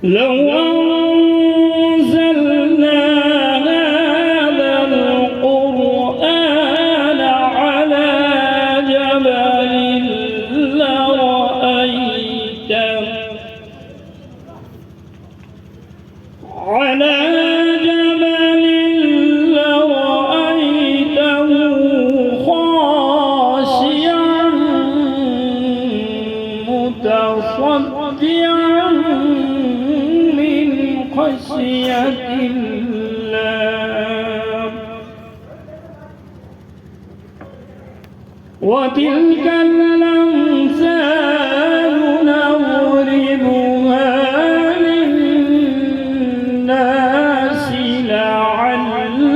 لو أنزلنا هذا القرآن على جبل لرأيته خاشعا متصدعا من خشية الله. وتلك الأمثال نضربها للناس لعلهم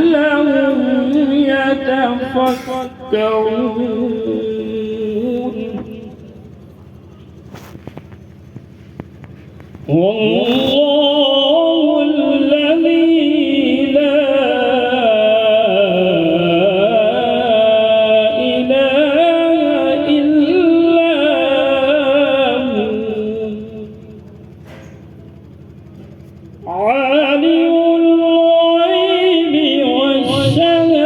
يتفكرون. والله الذي لا إله إلا هو عالم الغيب والشهادة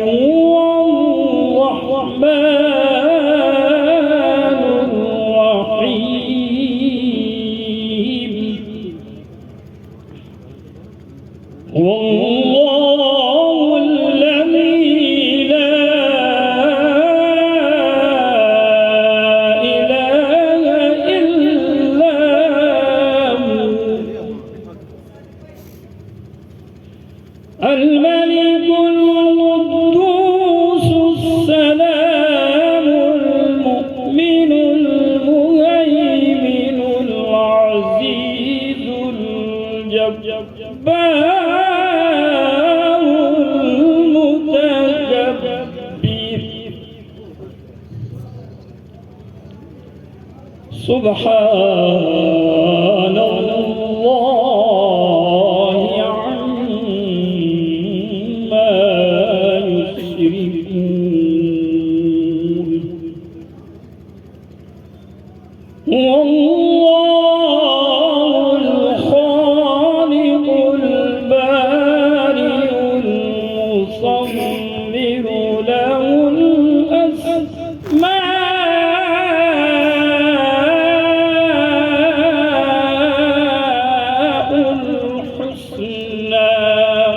هو الرحمن الرحيم. والله الذي لا إله إلا هو الملك القدوس السلام المؤمن المهيمن العزيز الجبار المتكبر سبحان